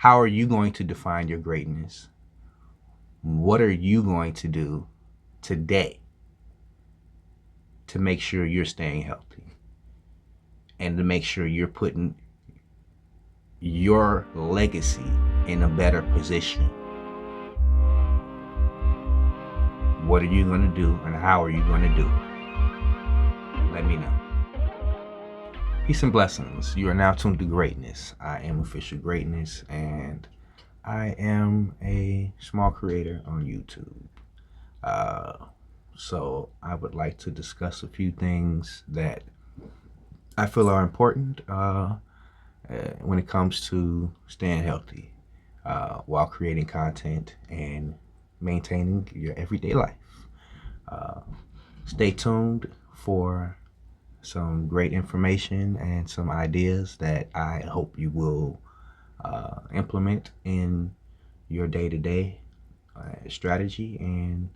How are you going to define your greatness? What are you going to do today to make sure you're staying healthy and to make sure you're putting your legacy in a better position? What are you going to do and how are you going to do it? Let me know. Peace and blessings. You are now tuned to greatness. I am Official Greatness, and I am a small creator on YouTube. So I would like to discuss a few things that I feel are important when it comes to staying healthy while creating content and maintaining your everyday life. Stay tuned for some great information and some ideas that I hope you will implement in your day-to-day strategy. And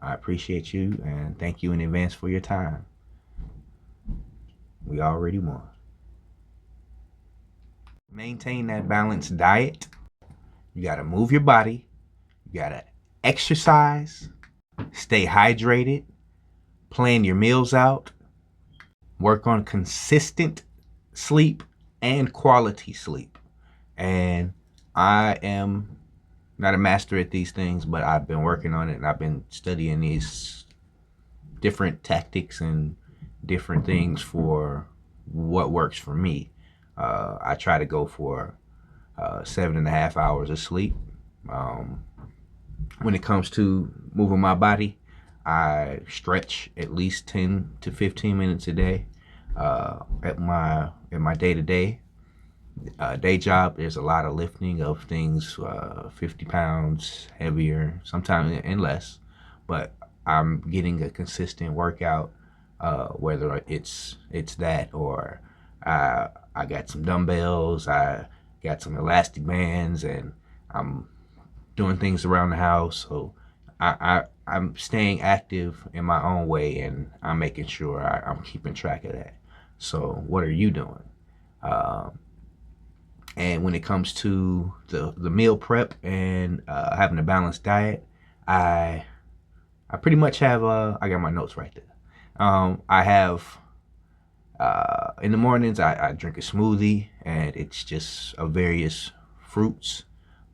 I appreciate you and thank you in advance for your time. We already won. Maintain that balanced diet. You got to move your body. You got to exercise. Stay hydrated. Plan your meals out. Work on consistent sleep and quality sleep. And I am not a master at these things, but I've been working on it and I've been studying these different tactics and different things for what works for me. I try to go for 7.5 hours of sleep. When it comes to moving my body, I stretch at least 10 to 15 minutes a day. At my day-to-day day job, there's a lot of lifting of things 50 pounds heavier, sometimes and less, but I'm getting a consistent workout, whether it's that or I got some dumbbells, I got some elastic bands, and I'm doing things around the house. So I'm staying active in my own way, and I'm making sure I'm keeping track of that. So what are you doing? And when it comes to the meal prep and having a balanced diet, I pretty much have I got my notes right there. I have in the mornings I drink a smoothie and it's just of various fruits,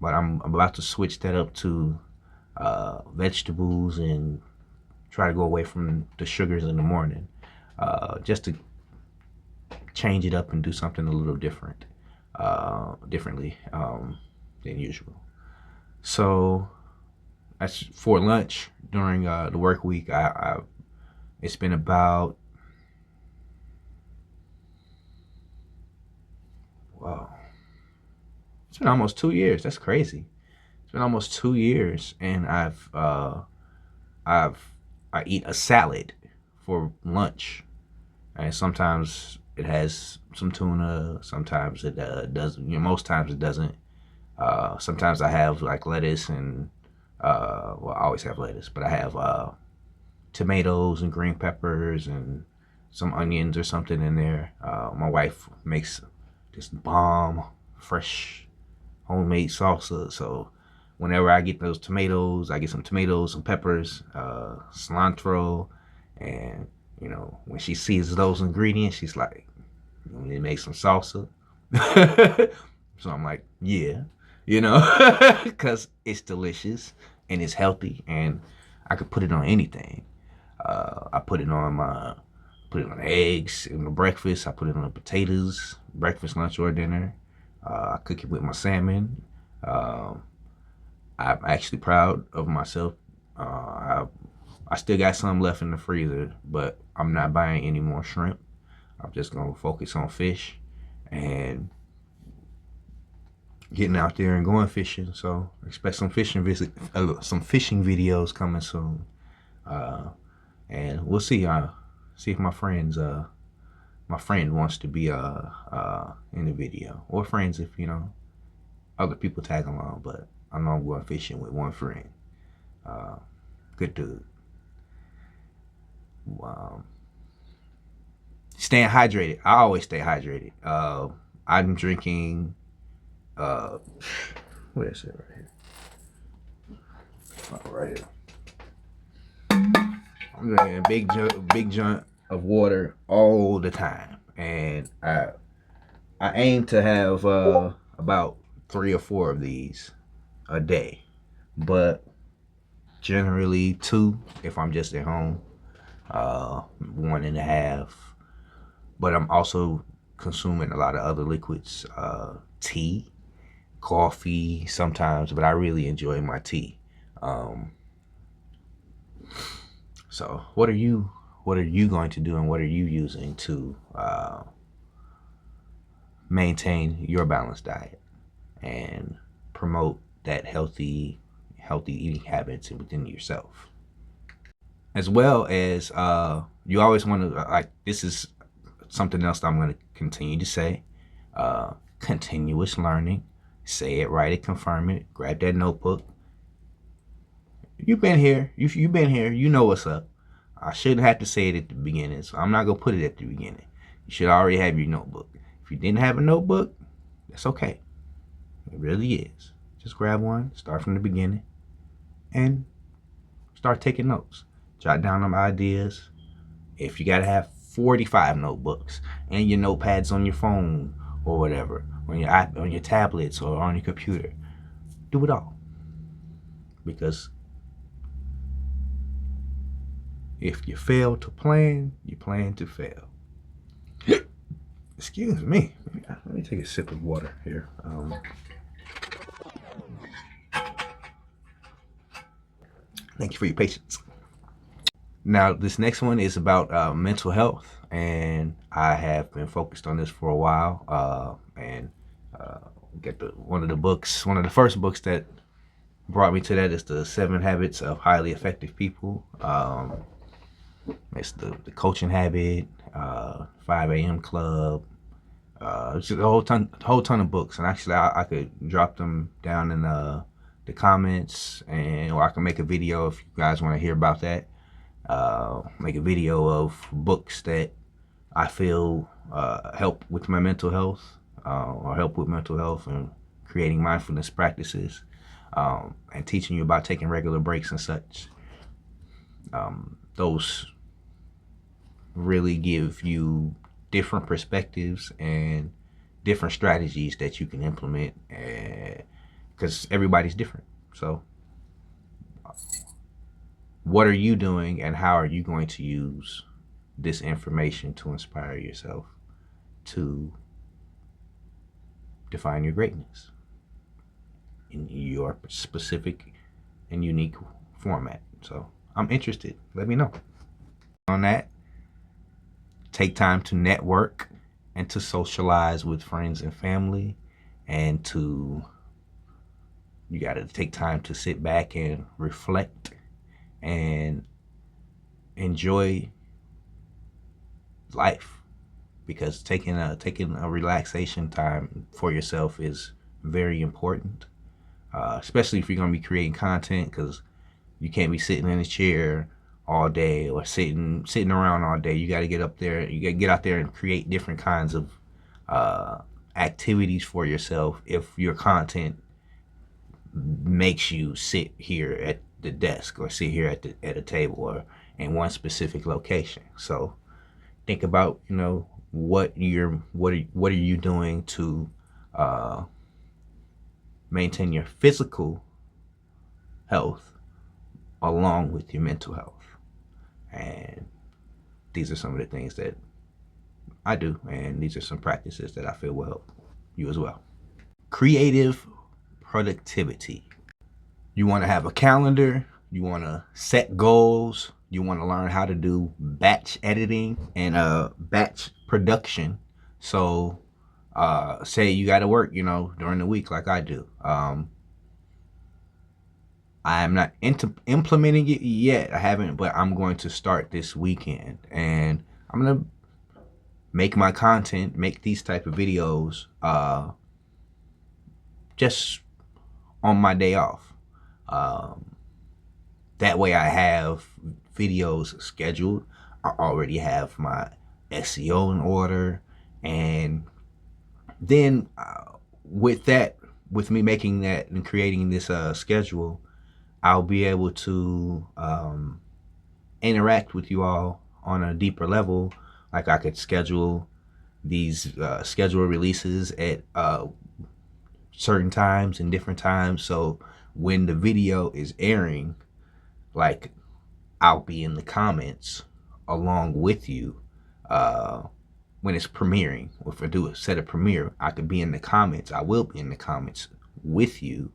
but I'm about to switch that up to vegetables and try to go away from the sugars in the morning, just to change it up and do something a little differently than usual. So that's for lunch during the work week. It's been about wow, it's been almost 2 years. That's crazy. It's been almost 2 years, and I eat a salad for lunch, and sometimes it has some tuna. Sometimes it doesn't. Most times it doesn't. Sometimes I have like lettuce and well, I always have lettuce, but I have tomatoes and green peppers and some onions or something in there. My wife makes this bomb fresh homemade salsa, so whenever I get those tomatoes, I get some tomatoes, some peppers, cilantro, and when she sees those ingredients, she's like, "You want me to make some salsa?" So I'm like, "Yeah," because it's delicious and it's healthy, and I could put it on anything. I put it on eggs in the breakfast. I put it on the potatoes, breakfast, lunch, or dinner. I cook it with my salmon. Um, I'm actually proud of myself. I still got some left in the freezer, but I'm not buying any more shrimp. I'm just gonna focus on fish and getting out there and going fishing. So expect some some fishing videos coming soon. Uh, and we'll see. See if my friend wants to be in the video, or friends if other people tag along. But I know I'm going fishing with one friend. Uh, Good dude. Um, Staying hydrated. I always stay hydrated. I'm drinking uh, what is it right here? Oh, right here. I'm drinking a big junk of water all the time, and I aim to have about 3 or 4 of these a day, but generally 2 if I'm just at home, 1.5. But I'm also consuming a lot of other liquids, tea, coffee sometimes, but I really enjoy my tea. Um, so what are you going to do, and what are you using to maintain your balanced diet and promote that healthy eating habits within yourself? As well as you always want to, like, this is something else that I'm going to continue to say, continuous learning. Say it, write it, confirm it. Grab that notebook. You've been here. You've been here. You know what's up. I shouldn't have to say it at the beginning, so I'm not gonna put it at the beginning. You should already have your notebook. If you didn't have a notebook, that's okay. It really is. Just grab one, start from the beginning, and start taking notes. Jot down them ideas. If you gotta have 45 notebooks and your notepads on your phone or whatever, on your tablets or on your computer, do it all. Because if you fail to plan, you plan to fail. Excuse me. Let me take a sip of water here. Thank you for your patience. Now, this next one is about mental health, and I have been focused on this for a while. And get one of the first books that brought me to that is the 7 Habits of Highly Effective People. It's the Coaching Habit, 5 a.m. Club. It's just a whole ton of books, and actually I could drop them down in the comments, or I can make a video if you guys want to hear about that. Make a video of books that I feel help with my mental health, or help with mental health and creating mindfulness practices, and teaching you about taking regular breaks and such. Those really give you different perspectives and different strategies that you can implement, because everybody's different. So what are you doing, and how are you going to use this information to inspire yourself to define your greatness in your specific and unique format? So I'm interested. Let me know. On that, take time to network and to socialize with friends and family, and you got to take time to sit back and reflect and enjoy life, because taking a relaxation time for yourself is very important, especially if you're going to be creating content, because you can't be sitting in a chair all day or sitting around all day. You got to get up there. You got to get out there and create different kinds of activities for yourself if your content makes you sit here at the desk or sit here at a table or in one specific location. So think about, what are you doing to maintain your physical health along with your mental health. And these are some of the things that I do, and these are some practices that I feel will help you as well. Creative productivity. You want to have a calendar, you want to set goals, you want to learn how to do batch editing and batch production. So say you got to work, during the week like I do. I am not implementing it yet. I haven't, but I'm going to start this weekend, and I'm going to make my content, make these type of videos just on my day off. That way I have videos scheduled. I already have my SEO in order, and then with that with me making that and creating this schedule, I'll be able to interact with you all on a deeper level. Like I could schedule these schedule releases at certain times and different times. So when the video is airing, like I'll be in the comments along with you. When it's premiering, if I do a set of premiere, I could be in the comments. I will be in the comments with you,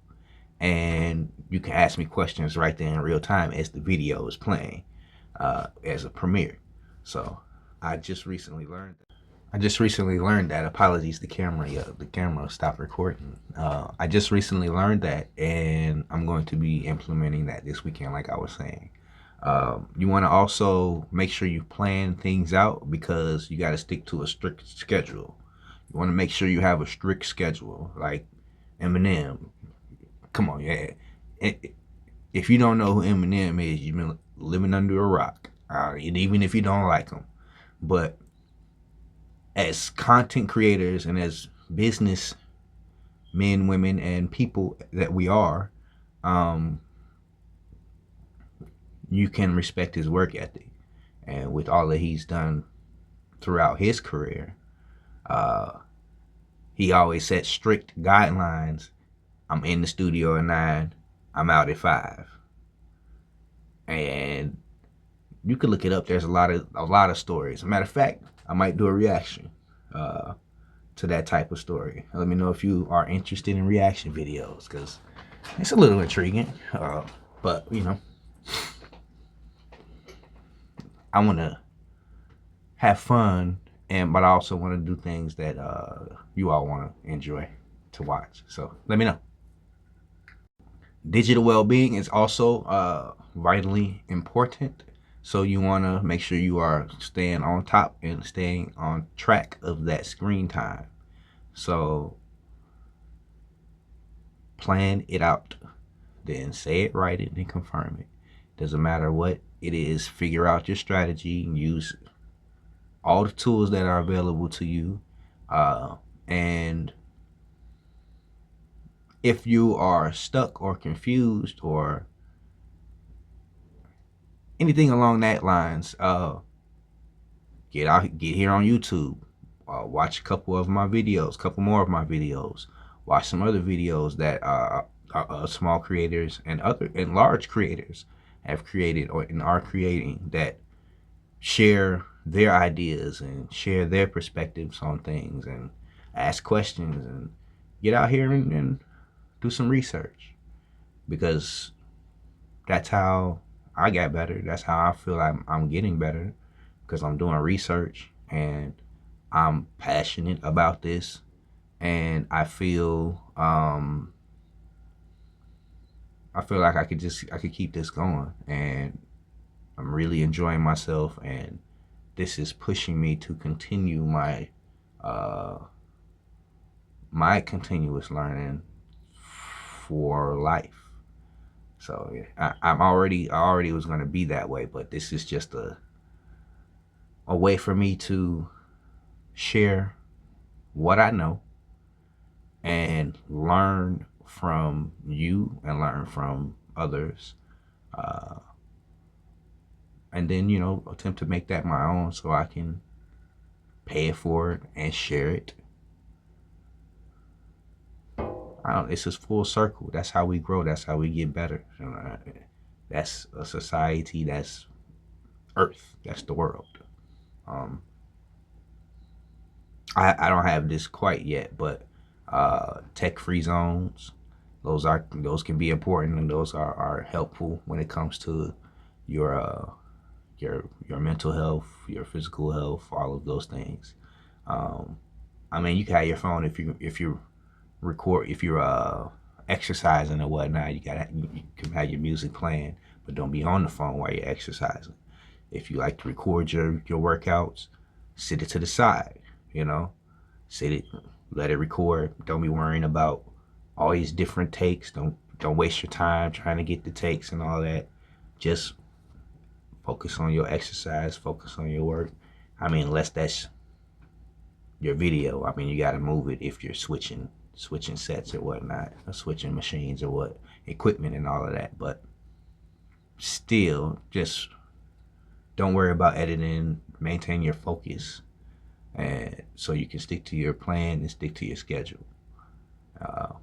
and you can ask me questions right there in real time as the video is playing as a premiere. So I just recently learned that. Apologies, the camera stopped recording. I just recently learned that, and I'm going to be implementing that this weekend, like I was saying. You want to also make sure you plan things out, because you got to stick to a strict schedule. You want to make sure you have a strict schedule, like Eminem. Come on, yeah. If you don't know who Eminem is, you've been living under a rock. And even if you don't like him, but as content creators and as business men, women, and people that we are, you can respect his work ethic. And with all that he's done throughout his career, he always set strict guidelines. I'm in the studio at 9, I'm out at 5. And you can look it up. There's a lot of stories. As a matter of fact, I might do a reaction to that type of story. Let me know if you are interested in reaction videos, because it's a little intriguing. But you know, I want to have fun, but I also want to do things that you all want to enjoy to watch. So let me know. Digital well-being is also vitally important. So you want to make sure you are staying on top and staying on track of that screen time. So plan it out, then say it, write it, and confirm it. Doesn't matter what it is, figure out your strategy, use all the tools that are available to you. And if you are stuck or confused or anything along that lines, get here on YouTube, watch a couple more of my videos, watch some other videos that small creators and large creators have created or are creating, that share their ideas and share their perspectives on things, and ask questions, and get out here and do some research, because that's how I got better. That's how I feel I'm getting better, because I'm doing research and I'm passionate about this, and I feel like I could keep this going, and I'm really enjoying myself, and this is pushing me to continue my continuous learning for life. So yeah, I already was going to be that way, but this is just a way for me to share what I know and learn from you and learn from others, and then attempt to make that my own, so I can pay it forward and share it. It's just full circle. That's how we grow. That's how we get better. That's a society. That's Earth. That's the world. I don't have this quite yet, but tech-free zones. Those can be important, and those are helpful when it comes to your mental health, your physical health, all of those things. I mean, you can have your phone if you record, if you're exercising or whatnot. You can have your music playing, but don't be on the phone while you're exercising. If you like to record your workouts, sit it to the side. Sit it, let it record. Don't be worrying about all these different takes. Don't waste your time trying to get the takes and all that. Just focus on your exercise, focus on your work. I mean, unless that's your video, I mean, you got to move it if you're switching switching sets or whatnot, or switching machines or what equipment and all of that. But still, just don't worry about editing. Maintain your focus, and so you can stick to your plan and stick to your schedule. Uh,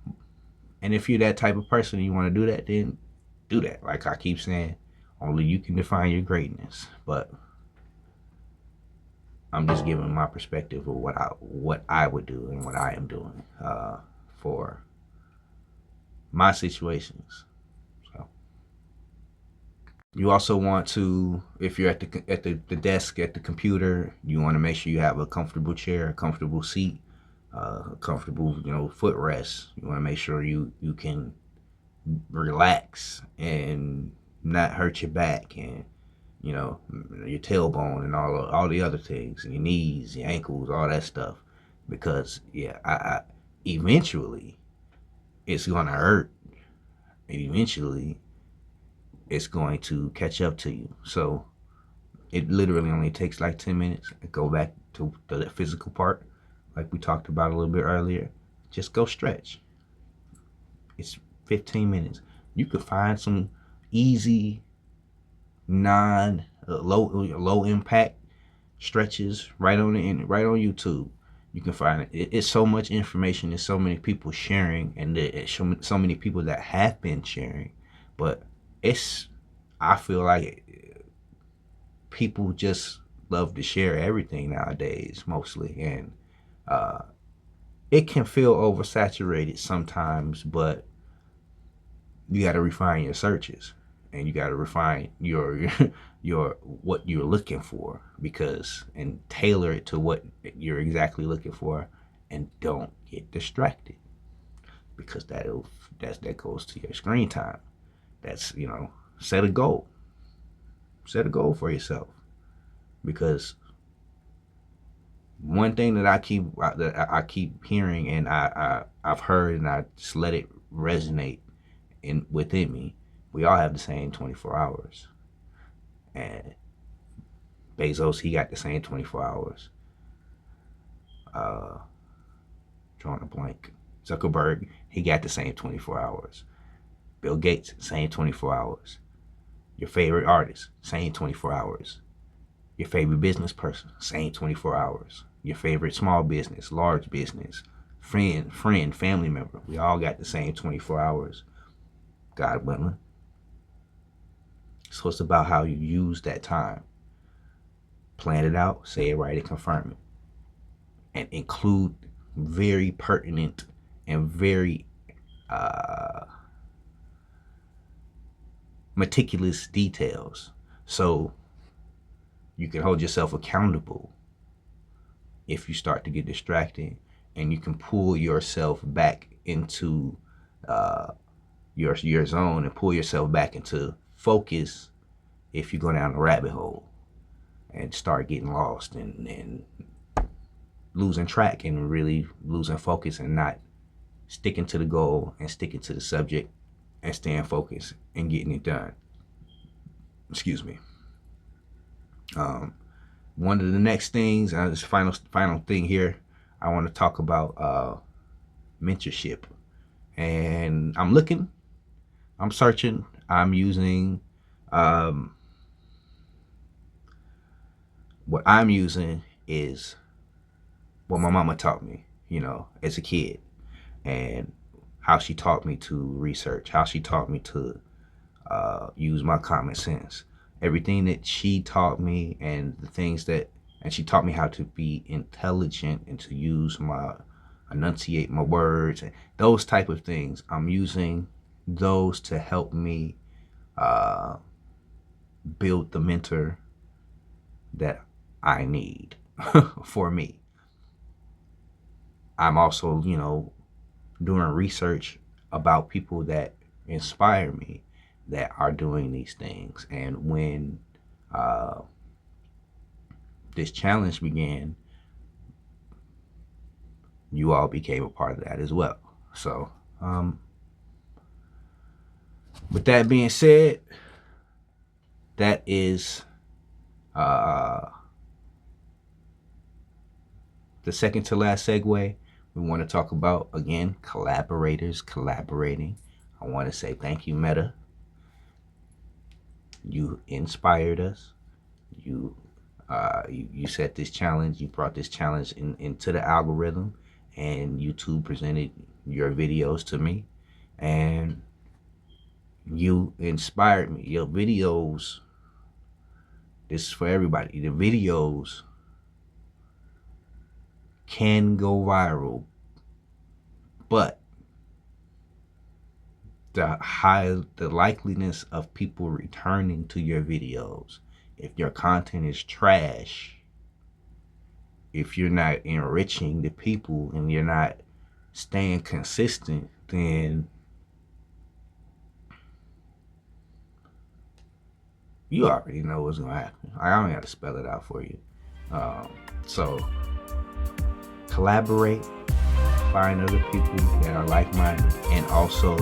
and if you're that type of person and you want to do that, then do that. Like I keep saying, only you can define your greatness. But I'm just giving my perspective of what I would do and what I am doing for my situations. So you also want to, if you're at the desk at the computer, you want to make sure you have a comfortable chair, a comfortable seat, a comfortable footrest. You want to make sure you can relax and not hurt your back and your tailbone and all the other things, your knees, your ankles, all that stuff. Because I eventually it's gonna hurt, and eventually it's going to catch up to you. So it literally only takes like 10 minutes. Go back to the physical part, like we talked about a little bit earlier. Just go stretch. It's 15 minutes. You could find some easy, non low impact stretches right on right on YouTube. You can find it. It's so much information. There's so many people sharing, and there's so many people that have been sharing. But I feel like people just love to share everything nowadays, mostly, and uh, it can feel oversaturated sometimes. But you got to refine your searches, and you got to refine your what you're looking for, because and tailor it to what you're exactly looking for, and don't get distracted, because that goes to your screen time. That's set a goal. Set a goal for yourself, because one thing that I keep hearing, and I've heard, and I just let it resonate within me. We all have the same 24 hours, and Bezos, he got the same 24 hours. Uh, Drawing a blank. Zuckerberg, he got the same 24 hours. Bill Gates, same 24 hours. Your favorite artist, same 24 hours. Your favorite business person, same 24 hours. Your favorite small business, large business, friend, family member, we all got the same 24 hours, God willing. So it's about how you use that time. Plan it out, say it right, and confirm it. And include very pertinent and very meticulous details, so you can hold yourself accountable if you start to get distracted, and you can pull yourself back into your zone, and pull yourself back into focus if you go down the rabbit hole and start getting lost and losing track and really losing focus, and not sticking to the goal and sticking to the subject and staying focused and getting it done. Excuse me. One of the next things, this final thing here, I want to talk about mentorship. And I'm searching, I'm using, what I'm using is what my mama taught me, as a kid, and how she taught me to research, how she taught me to use my common sense. Everything that she taught me, and she taught me how to be intelligent and to enunciate my words, and those type of things. I'm using those to help me build the mentor that I need for me. I'm also, doing research about people that inspire me, that are doing these things. And when this challenge began, you all became a part of that as well. So, with that being said, that is the second to last segue. We want to talk about, again, collaborators collaborating. I want to say thank you, Meta. You inspired us. You set this challenge. You brought this challenge into the algorithm, and YouTube presented your videos to me, and you inspired me. Your videos. This is for everybody. The videos can go viral, but the likeliness of people returning to your videos, if your content is trash, if you're not enriching the people and you're not staying consistent, then you already know what's gonna happen. I don't have to spell it out for you. So collaborate, find other people that are like-minded, and also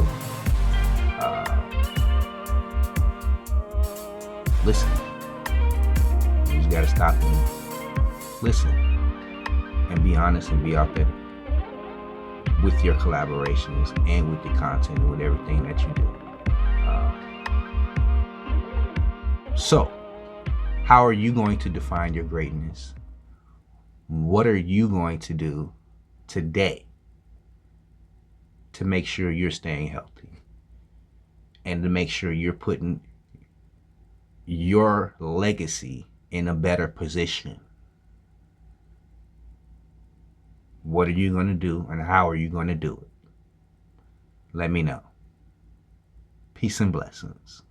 listen. You just gotta stop and listen and be honest and be authentic with your collaborations and with the content and with everything that you do. So, how are you going to define your greatness? What are you going to do today to make sure you're staying healthy and to make sure you're putting your legacy in a better position? What are you going to do and how are you going to do it? Let me know. Peace and blessings.